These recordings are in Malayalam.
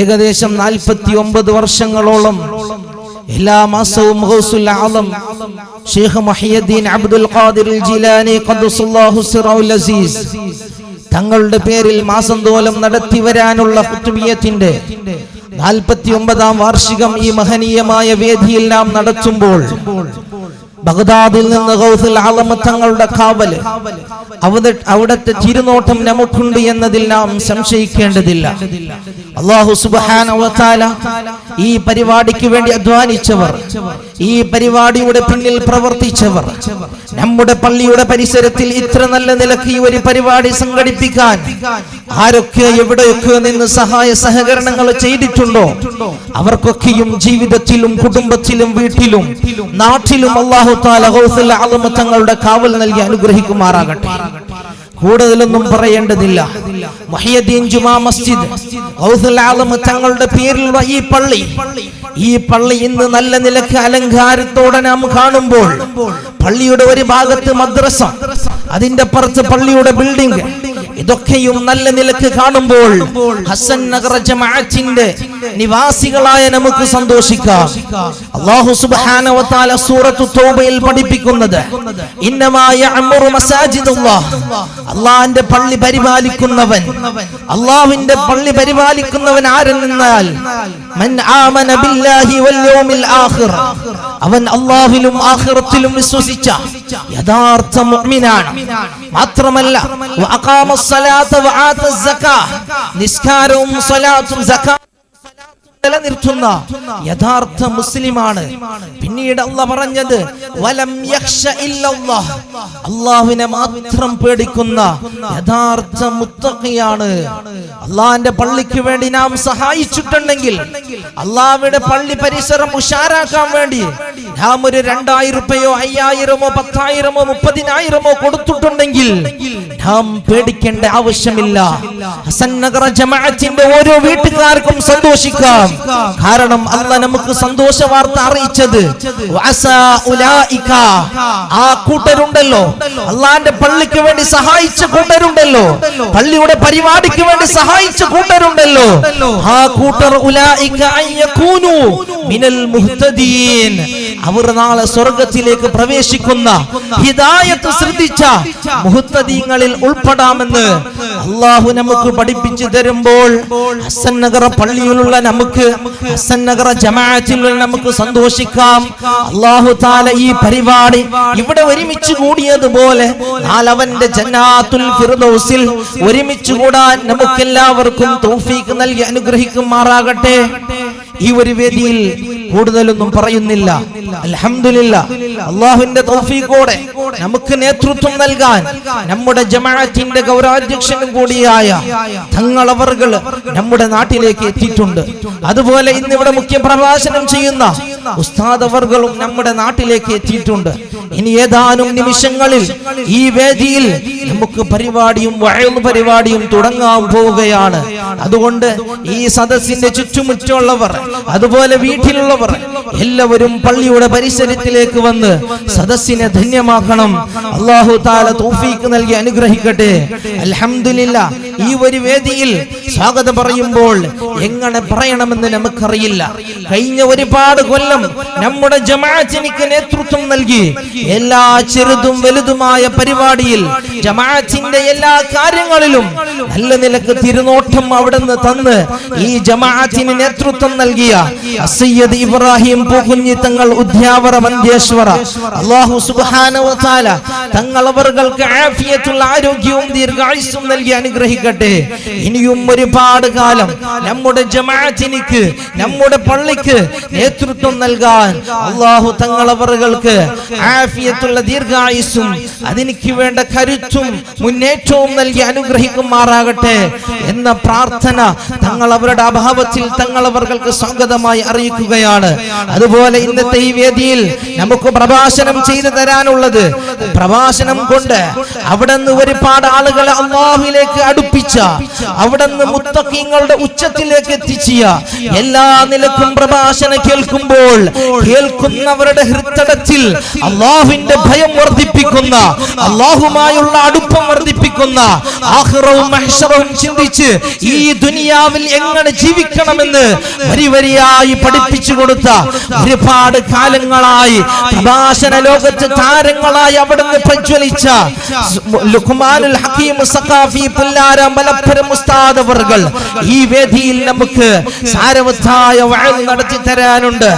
ഏകദേശം 49 വർഷങ്ങളോളം എല്ലാ മാസവും ഗൗസുൽ ആലം ശൈഖ് മുഹയ്യിദ്ദീൻ അബ്ദുൽ ഖാദിർ ജിലാനി ഖദ്ദസല്ലാഹു സിറഉൽ അസീസ് തങ്ങളുടെ പേരിൽ മാസം തോലം നടത്തി വരാനുള്ള ഖുത്ബിയത്തിന്റെ 49ാം വാർഷികം ഈ മഹനീയമായ വേദിയിൽ നാം നടത്തുമ്പോൾ ബഗ്ദാദിൽ നിന്ന് ഗൗസുൽ ആലം തങ്ങളുടെ കാവൽ അവിടുത്തെ തിരുനോട്ടം നമുക്കുണ്ട് എന്നതിൽ നാം സംശയിക്കേണ്ടതില്ല. അല്ലാഹു സുബ്ഹാനഹു വ തആല ഈ പരിപാടിക്ക് വേണ്ടി അധ്വാനിച്ചവർ, ഈ പരിപാടിയുടെ പിന്നിൽ പ്രവർത്തിച്ചവർ, നമ്മുടെ പള്ളിയുടെ പരിസരത്തിൽ ഇത്ര നല്ല നിലയ്ക്ക് ഈ ഒരു പരിപാടി സംഘടിപ്പിക്കാൻ ആരൊക്കെ എവിടെയൊക്കെ നിന്ന് സഹായ സഹകരണങ്ങൾ ചെയ്തിട്ടുണ്ടോ അവർക്കൊക്കെയും ജീവിതത്തിലും കുടുംബത്തിലും വീട്ടിലും നാട്ടിലും അല്ലാഹു തആല ഗൗസുൽ ആലം തങ്ങളുടെ കാവൽ നൽകി അനുഗ്രഹിക്കുമാറാകട്ടെ. കൂടുതലൊന്നും പറയേണ്ടതില്ല. മുഹയ്യിദ്ദീൻ ജുമാ മസ്ജിദ് ഗൗസുൽ ആലം തങ്ങളുടെ പേരിലുള്ള ഈ പള്ളി ഇന്ന് നല്ല നിലയ്ക്ക് അലങ്കാരത്തോടെ നാം കാണുമ്പോൾ പള്ളിയുടെ ഒരു ഭാഗത്ത് മദ്രസ, അതിന്റെ പുറത്ത് പള്ളിയുടെ ബിൽഡിംഗ്, ഇതൊക്കെയും നല്ല നിലയ്ക്ക് കാണുമ്പോൾ ഹസൻ നഗർ ജമാഅത്തിന്റെ നിവാസികളായ നമുക്ക് സന്തോഷിക്കാം. അല്ലാഹു സുബ്ഹാനഹു വ തആല സൂറത്തു തൗബയിൽ പഠിപ്പിക്കുന്നത് ഇന്നമാ യഅ്മുറു മസാജിദുല്ലാഹ്, അല്ലാഹുവിന്റെ പള്ളി പരിപാലിക്കുന്നവൻ, അല്ലാഹുവിന്റെ പള്ളി പരിപാലിക്കുന്നവൻ ആരെന്നാൽ മൻ ആമന ബില്ലാഹി വൽ യൗമിൽ ആഖിർ, അവൻ അല്ലാഹുവിലും ആഖിറത്തിലും വിശ്വസിച്ച യഥാർത്ഥ മുഅ്മിനാണ്. മാത്രമല്ല വഅഖാമസ് സ്വലാത്ത വആതസ് സകാത്ത്, നിസ്കാരവും സ്വലാത്തും സകാത്തും നിലനിർത്തുന്ന യഥാർത്ഥ മുസ്ലിമാണ്. പിന്നീട് അല്ലാഹ് പറഞ്ഞത് വലം യഖ്ശ ഇല്ലല്ലാഹ്, അല്ലാഹുവിനെ മാത്രം പേടിക്കുന്ന യഥാർത്ഥ മുത്തഖിയാണ്. അല്ലാഹുവിന്റെ പള്ളിക്ക് വേണ്ടി നാം സഹായിച്ചിട്ടുണ്ടെങ്കിൽ, അല്ലാഹുവിന്റെ പള്ളി പരിസരം ഉഷാറാക്കാൻ വേണ്ടി നാം ഒരു 2000 രൂപയോ 5000മോ 10000മോ 30000മോ കൊടുത്തിട്ടുണ്ടെങ്കിൽ നാം പേടിക്കേണ്ട ആവശ്യമില്ല. ഹസൻ നഗർ ജമാഅത്തിന്റെ ഓരോ വീട്ടുകാർക്കും സന്തോഷിക്കാം. കാരണം അല്ലാഹ് നമുക്ക് സന്തോഷ വാർത്ത അറിയിച്ചത് ആ കൂട്ടരുണ്ടല്ലോ, അല്ലാഹുവിന്റെ പള്ളിക്ക് വേണ്ടി സഹായിച്ച കൂട്ടരുണ്ടല്ലോ, പള്ളിയുടെ പരിപാടിക്ക് വേണ്ടി സഹായിച്ച കൂട്ടരുണ്ടല്ലോ, ആ കൂട്ടർ ഉലൈക അയ്യകൂനു മിനൽ മുഹ്തദീൻ, അവർ നാളെ സ്വർഗ്ഗത്തിലേക്ക് പ്രവേശിക്കുന്ന ഹിദായത്ത് ശ്രദ്ധിച്ച മുഹ്തദീങ്ങളിൽ ഉൾപ്പെടാമെന്ന് അല്ലാഹു നമുക്ക് പഠിപ്പിച്ചു തരുമ്പോൾ ഹസൻ നഗർ പള്ളിയിലുള്ള നമുക്ക്, ഹസൻ നഗർ ജമാഅത്തിലുള്ള നമുക്ക് സന്തോഷിക്കാം. അല്ലാഹു തആല ഈ പരിപാടി ഇവിടെ ഒരുമിച്ച് കൂടിയതുപോലെ നാളെ അവന്റെ ജന്നാത്തുൽ ഫിർദൗസിൽ ഒരുമിച്ച് കൂടാൻ നമുക്കെല്ലാവർക്കും തൗഫീഖ് നൽകി അനുഗ്രഹിക്കുമാറാകട്ടെ. ഈ ഒരു വേദിയിൽ കൂടുതലൊന്നും പറയുന്നില്ല. അൽഹംദുലില്ലാഹ്, അല്ലാഹുവിന്റെ തൗഫീഖോടെ നമുക്ക് നേതൃത്വം നൽകാൻ നമ്മുടെ ജമാഅത്തിന്റെ ഗൗരവാധ്യക്ഷനും കൂടിയായ തങ്ങളവർകൾ നമ്മുടെ നാട്ടിലേക്ക് എത്തിയിട്ടുണ്ട്. അതുപോലെ ഇന്ന് ഇവിടെ മുഖ്യ പ്രഭാഷണം ചെയ്യുന്ന ഉസ്താദ് അവർകളും നമ്മുടെ നാട്ടിലേക്ക് എത്തിയിട്ടുണ്ട്. ഇനി ഏതാനും നിമിഷങ്ങളിൽ ഈ വേദിയിൽ നമുക്ക് പരിപാടിയും വഅദ് പരിപാടിയും തുടങ്ങാൻ പോവുകയാണ്. അതുകൊണ്ട് ഈ സദസ്സിന്റെ ചുറ്റുമുറ്റുള്ളവർ, അതുപോലെ വീട്ടിലുള്ളവർ എല്ലാവരും പള്ളിയുടെ പരിസരത്തിലേക്ക് വന്ന് സദസ്സിനെ ധന്യമാക്കണം. അല്ലാഹു തആല തൗഫീഖ് നൽകി അനുഗ്രഹിക്കട്ടെ. അൽഹംദുലില്ലാഹ്, ഈ ഒരു വേദിയിൽ സ്വാഗതം പറയുമ്പോൾ എങ്ങനെ പറയണമെന്ന് നമുക്കറിയില്ല. കഴിഞ്ഞ ഒരുപാട് കൊല്ലം നമ്മുടെ ജമാഅത്തിനിക്ക് നേതൃത്വം നൽകി എല്ലാ ചെറുതും വലുതുമായ പരിപാടിയിൽ ജമാഅത്തിന്റെ എല്ലാ കാര്യങ്ങളിലും നല്ല നിലക്ക് തിരുനോട്ടം അവിടുന്ന് തന്ന് ഈ ജമാഅത്തിന് നേതൃത്വം നൽകിയ സയ്യിദ് ഇബ്രാഹിം പൂക്കുഞ്ഞി തങ്ങൾ ഉദ്യാവറ മന്ദേശ്വര, അല്ലാഹു സുബ്ഹാനഹു വ തആല തങ്ങളവർക്ക് ആഫിയത്തുള്ള ആരോഗ്യവും ദീർഘായുസ്സും നൽകി അനുഗ്രഹിക്കട്ടെ. ഇനിയും ഒരുപാട് കാലം നമ്മുടെ ജമാഅത്തിനിക്ക്, നമ്മുടെ പള്ളിക്ക് നേതൃത്വം നൽകാൻ അല്ലാഹു തങ്ങളവർക്ക് ആഫിയത്തുള്ള ദീർഘായുസ്സും അതിനിക്ക് വേണ്ട കരുത്തും മുന്നേറ്റവും നൽകി അനുഗ്രഹിക്കുമാറാകട്ടെ എന്ന പ്രാർത്ഥന തങ്ങളവരുടെ അഭാവത്തിൽ തങ്ങളവർക്ക് സ്വാഗതമായി അറിയിക്കുകയാണ്. അതുപോലെ ഇന്നത്തെ ഈ വേദിയിൽ നമുക്ക് പ്രഭാഷണം ചെയ്തു തരാനുള്ളത് പ്രഭാഷണം കൊണ്ട് അവിടുന്ന് ഒരുപാട് ആളുകളെ അല്ലാഹുവിലേക്ക് അടുപ്പിച്ച, അവിടുന്ന് മുത്തഖീങ്ങളുടെ ഉച്ചത്തിലേക്ക് എത്തിച്ചിയ, എല്ലാ നിലക്കും പ്രഭാഷണം കേൾക്കുമ്പോൾ കേൾക്കുന്നവരുടെ ഹൃദയത്തിൽ അല്ലാഹുവിന്റെ ഭയം വർദ്ധിപ്പിക്കുന്ന, അല്ലാഹുമായുള്ള അടുപ്പം വർദ്ധിപ്പിക്കുന്ന, ആഖിറവും മഹ്ശറവും ചിന്തിച്ച് ഈ ദുനിയാവിൽ എങ്ങനെ ജീവിക്കണമെന്ന് വരിവരിയായി പഠിപ്പിച്ചു കൊടുത്ത, ഒരുപാട് കാലങ്ങളായി പ്രഭാഷണ ലോകത്ത് താരങ്ങളായി അവിടുന്ന് പ്രജ്വലിച്ച ലുഖ്മാനുൽ ഹകീം സഖാഫി പുല്ലാര മലപ്പുറം ഉസ്താദ് അവർകൾ ഈ വേദിയിൽ നമുക്ക് സാരവത്തായ വഅദ് നടത്തി തരാനുണ്ട്.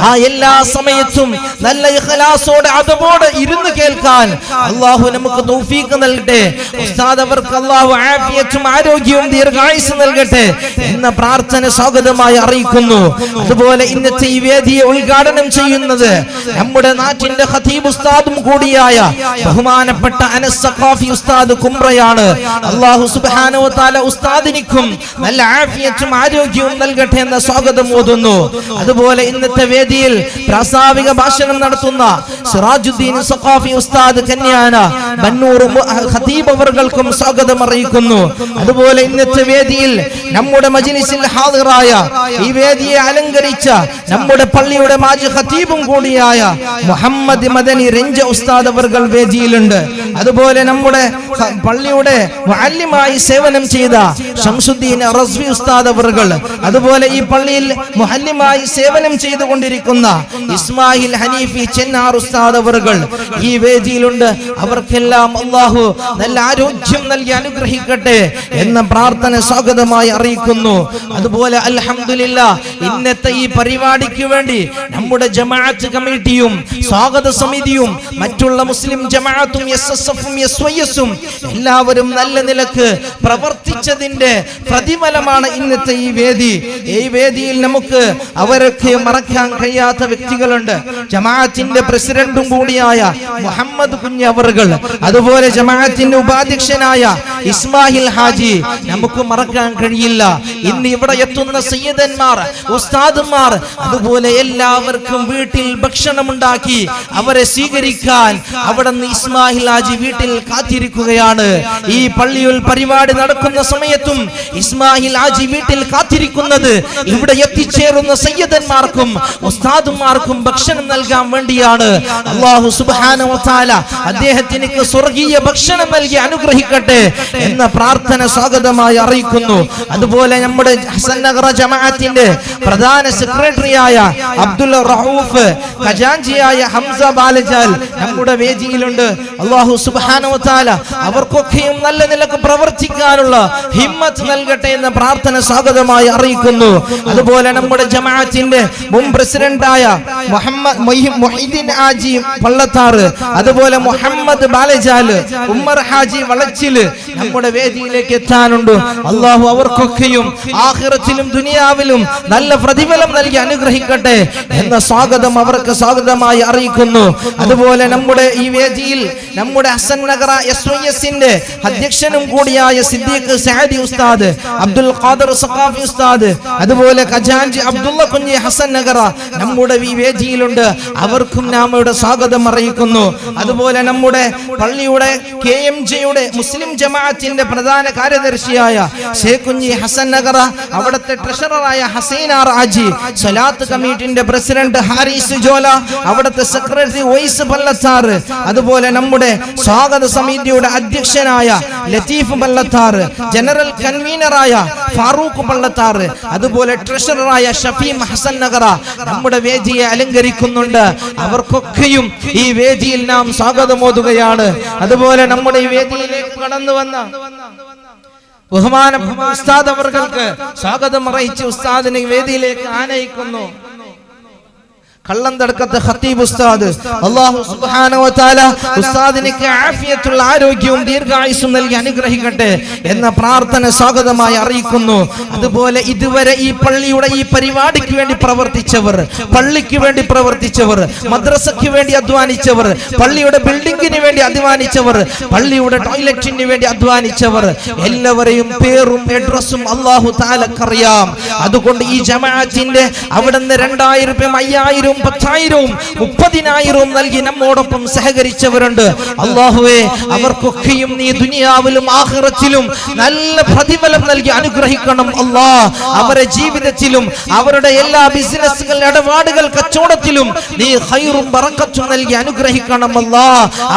ആ എല്ലാ സമയത്തും നല്ല ഇഖ്ലാസോടെ അതോടെ ഇരുന്ന് കേൾക്കാൻ അല്ലാഹു നമുക്ക് തൗഫീഖ് നൽകട്ടെ. ഉസ്താദ് അവർക്ക് അല്ലാഹു ആഫിയത്തും ആരോഗ്യവും ദീർഘായുസ്സും നൽകട്ടെ എന്ന പ്രാർത്ഥന സ്വാഗതമായി അറിയിക്കുന്നു. അതുപോലെ ഇന്നത്തെ ഈ വേദിയെ ഉദ്ഘാടനം ചെയ്യുന്നത് നമ്മുടെ നാട്ടിന്റെ ഖതീബ് ഉസ്താദും കൂടിയായ ബഹുമാനപ്പെട്ട അനസ് സഖാഫി ഉസ്താദ് കുംറയാണ്. അല്ലാഹു സുബ്ഹാനഹു വ തആല ഉസ്താദിനിക്കും നല്ല ആഫിയത്തും ആരോഗ്യവും നൽകട്ടെ എന്ന സ്വാഗതം ഓതുന്നു. അതുപോലെ ഇന്നത്തെ വേദിയിൽ പ്രാസ്താവിക ഭാഷണം നടത്തുന്ന സിറാജുദ്ദീൻ സഖാഫി ഉസ്താദ് കന്യാന ബന്നൂർ ഖതീബ് അവർകൾക്കും സ്വാഗതം അറിയിക്കുന്നു. അതുപോലെ ഇന്നത്തെ വേദിയിൽ നമ്മുടെ മജ്ലിസിൽ ഹാദിറായ, ഈ വേദിയെ അലങ്കരിച്ച നമ്മുടെ പള്ളിയുടെ മാജി ഖതീബും കൂടിയായ മുഹമ്മദ് മദനി രഞ്ജ ഉസ്താദ് അവർകൾ വേദിയിലുണ്ട്. അതുപോലെ നമ്മുടെ പള്ളിയുടെ മുഅല്ലിമായി സേവനം ചെയ്ത ശംസുദ്ദീൻ റസ്വി ഉസ്താദ് അവർകൾ, അതുപോലെ ഈ പള്ളിയിൽ മുഅല്ലിമായി സേവനം ചെയ്തുകൊണ്ടിരിക്കുന്ന ഇസ്മായിൽ ഹനീഫി ചെന്നാർ ഉസ്താദ് അവർകൾ ഈ വേദിയിലുണ്ട്. അവർക്കെല്ലാം അല്ലാഹു നല്ല ആരോഗ്യം നൽകി അനുഗ്രഹിക്കട്ടെ എന്ന പ്രാർത്ഥന സ്വാഗതമായി അറിയിക്കുന്നു. അതുപോലെ അൽഹംദുലില്ലാഹ് ഇന്നത്തെ ഈ പരിപാടിക്ക് വേണ്ടി നമ്മുടെ ജമാഅത്ത് കമ്മിറ്റിയും സ്വാഗത സമിതിയും മറ്റുള്ള മുസ്ലിം ജമാഅത്തും എസ്എസ്എഫും എസ്വൈഎസും എല്ലാവരും നല്ല നിലക്ക് പ്രവർത്തിച്ചതിന്റെ പ്രതിഫലമാണ് ഇന്നത്തെ ഈ വേദി. ഈ വേദിയിൽ നമുക്ക് അവരൊക്കെ മറക്കാൻ കഴിയാത്ത വ്യക്തികളുണ്ട്. ജമാഅത്തിന്റെ പ്രസിഡന്റും കൂടിയായ മുഹമ്മദ് കുഞ്ഞ് അവർകൾ, അതുപോലെ ജമാഅത്തിന്റെ ഉപാധ്യക്ഷനായ ഇസ്മായിൽ ഹാജി, നമുക്ക് മറക്കാൻ കഴിയില്ല. ഇന്ന് ഇവിടെ എത്തുന്ന സയ്യിദന്മാർ, ഉസ്താദുമാർ, അതുപോലെ എല്ലാവർക്കും വീട്ടിൽ ഭക്ഷണമുണ്ടാക്കി അവരെ സ്വീകരിക്കാൻ അവിടുന്ന് ഇസ്മായിൽ ഹാജി വീട്ടിൽ കാത്തിരിക്കുകയാണ്. ഈ പള്ളിയിൽ പരിപാടി നടക്കുന്ന സമയത്തും ഇസ്മായിൽ ഹാജി വീട്ടിൽ കാത്തിരിക്കുന്നത് ഇവിടെ എത്തിച്ചേരുന്ന സയ്യിദന്മാർക്കും ഉസ്താദുമാർക്കും ഭക്ഷണം നൽകാൻ വേണ്ടിയാണ്. അല്ലാഹു സുബ്ഹാനഹു വ തആല അദ്ദേഹത്തിന് സ്വർഗീയ ഭക്ഷണം നൽകി അനുഗ്രഹിക്കട്ടെ എന്ന പ്രാർത്ഥന സ്വാഗതമായി അറിയിക്കുന്നു. അതുപോലെ നമ്മുടെ ഹസൻ നഗർ ജമാഅത്തിന്റെ പ്രധാന സെക്രട്ടറിയായ അബ്ദുൽ റഊഫ്, ഖജാൻജിയായ ഹംസ ബാലജാൽ നമ്മുടെ വേദിയിലുണ്ട്. അല്ലാഹു സുബ്ഹാനഹു വ തആല അവർക്കൊക്കെയും നല്ല നിലക്ക് പ്രവർത്തിക്കാനുള്ള ഹിമ്മത്ത് നൽകട്ടെ എന്ന പ്രാർത്ഥന സ്വാഗതമായി അറിയിക്കുന്നു. അതുപോലെ നമ്മുടെ ജമാഅത്തിന്റെ മുൻ പ്രസിഡന്റായ മുഹമ്മദ് മുഹീദ്ദീൻ ഹാജി പള്ളത്താറ്, അതുപോലെ മുഹമ്മദ് ബാലജാല്, ഉമ്മർ ഹാജി വളച്ചില് നമ്മുടെ വേദിയിലേക്ക് എത്താനുണ്ട്. അല്ലാഹു അവർക്കൊക്കെയും ആഖിറത്തിലും ദുനിയാവിലും നല്ല പ്രതിഫലം നൽകി അനുഗ്രഹിക്കട്ടെ എന്ന സ്വാഗതം അവർക്ക് സ്വാഗതമായി അറിയിക്കുന്നു. അതുപോലെ നമ്മുടെ ഈ വേദിയിൽ നമ്മുടെ ഹസൻ നഗർ എസ്വൈഎസിന്റെ അധ്യക്ഷനും കൂടിയായ സിദ്ദീഖ് സഅദി ഉസ്താദ്, അബ്ദുൽ ഖാദർ സഖാഫി ഉസ്താദ്, അതുപോലെ ഖജാൻജി അബ്ദുള്ള കുഞ്ഞി ഹസൻ നഗർ നമ്മുടെ ഈ വേദിയിലുണ്ട്. അവർക്കും നമ്മുടെ സ്വാഗതം അറിയിക്കുന്നു. അതുപോലെ നമ്മുടെ പള്ളിയുടെ KMJയുടെ മുസ്ലിം ജമാഅത്തിന്റെ പ്രധാന കാര്യദർശിയായ ഷേഖ് കുഞ്ഞി ഹസൻ നഗർ, അവിടുത്തെ ട്രഷററായ ഹസീനാർ ഹാജി, സ്വലാത്ത് കമ്മിറ്റിന്റെ പ്രസിഡന്റ് ഹാരിസ് ജോല, അവിടുത്തെ സെക്രട്ടറി വൈസ് പള്ളത്താറ്, അതുപോലെ നമ്മുടെ സ്വാഗത സമിതിയുടെ അധ്യക്ഷനായ ലത്തീഫ് പള്ളത്താറ്, ജനറൽ കൺവീനറായ ഫാറൂഖ് പള്ളത്താറ്, അതുപോലെ ട്രഷററായ ഷഫീം ഹസൻ നഗർ നമ്മുടെ വേദിയെ അലങ്കരിക്കുന്നുണ്ട്. അവർക്കൊക്കെയും ഈ വേദിയിൽ നാം സ്വാഗതമോതുകയാണ്. അതുപോലെ നമ്മുടെ ഈ വേദിയിലേക്ക് കടന്നു വന്ന ബഹുമാനപ്പെട്ട ഉസ്താദ് അവർക്ക് സ്വാഗതം അറിയിച്ച് ഉസ്താദിനെ വേദിയിലേക്ക് ആനയിക്കുന്നു. കള്ളന്തടക്കത്തെ ഖതീബ് ഉസ്താദ്, അല്ലാഹു സുബ്ഹാനഹു വ തആല ഉസ്താദിനിക്ക് ആഫിയത്തുള്ള ആരോഗ്യവും ദീർഘായുസ്സും നൽകി അനുഗ്രഹിക്കട്ടെ എന്ന പ്രാർത്ഥന സ്വാഗതമായി അറിയിക്കുന്നു. അതുപോലെ ഇതുവരെ ഈ പള്ളിയുടെ ഈ പരിപാടിക്ക് വേണ്ടി പ്രവർത്തിച്ചവർ, പള്ളിക്ക് വേണ്ടി പ്രവർത്തിച്ചവർ, മദ്രസയ്ക്ക് വേണ്ടി അധ്വാനിച്ചവർ, പള്ളിയുടെ ബിൽഡിങ്ങിന് വേണ്ടി അധ്വാനിച്ചവർ, പള്ളിയുടെ ടോയ്ലറ്റിന് വേണ്ടി അധ്വാനിച്ചവർ, എല്ലാവരെയും പേരും അഡ്രസ്സും അല്ലാഹു തആലക്കറിയാം. അതുകൊണ്ട് ഈ ജമാഅത്തിന്റെ അവിടുന്ന് 2000 5000 10,000 30,000 നൽകി നമ്മോടൊപ്പം സഹകരിച്ചവരുണ്ട്. അല്ലാഹുവേ, അവർക്കൊക്കെയും നീ ദുനിയാവിലും ആഖിറത്തിലും നല്ല പ്രതിഫലം നൽകി അനുഗ്രഹിക്കണം അല്ലാ. അവരുടെ ജീവിതത്തിലും അവരുടെ എല്ലാ ബിസിനസ്സുകൾ, ഇടപാടുകൾ, കച്ചവടത്തിലും നീ ഖൈറും ബറക്കത്തും നൽകി അനുഗ്രഹിക്കണം അല്ലാ.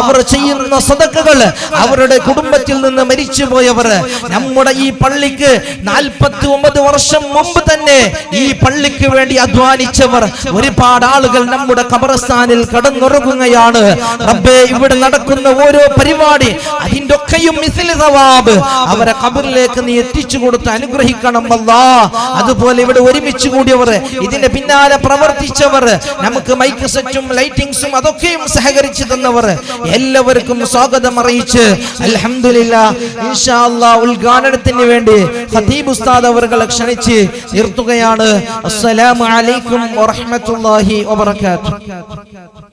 അവർ ചെയ്യുന്ന സദഖകൾ, അവരുടെ കുടുംബത്തിൽ നിന്ന് മരിച്ചുപോയവർ, നമ്മുടെ ഈ പള്ളിക്ക് 49 വർഷം മുമ്പ് തന്നെ ഈ പള്ളിക്ക് വേണ്ടി അധ്വാനിച്ചവർ ഒരുപാട് ആളുകൾ നമ്മുടെ ഖബർസ്ഥാനിൽ കടന്നുറങ്ങുകയാണ് റബ്ബേ. ഇവിടെ നടക്കുന്ന ഓരോ പരിപാടി അതിന്റെ ഒക്കെയും മിസ്ലി സവാബ് അവരെ ഖബറിലേക്ക് നീ എത്തിച്ചു കൊടുത്ത് അനുഗ്രഹിക്കണം അല്ലാ. അതുപോലെ ഇവിടെ ഒരുമിച്ച് കൂടിയവർ, ഇതിന്റെ പിന്നാലെ പ്രവർത്തിച്ചവർ, നമുക്ക് മൈക്ക് സെറ്റും ലൈറ്റിംഗ്സും അതൊക്കെയും സഹകരിച്ചു തന്നവർ, എല്ലാവർക്കും സ്വാഗതം അറിയിച്ച് അൽഹംദുലില്ലാഹ് ഇൻഷാ അല്ലാഹ് ഉദ്ഘാടനത്തിന് വേണ്ടി ഖതീബ് ഉസ്താദ് അവരെ ക്ഷണിച്ച് നിർത്തുകയാണ്. അസ്സലാമു അലൈക്കും വറഹ്മത്തുള്ളാഹി വബറകാതുഹു.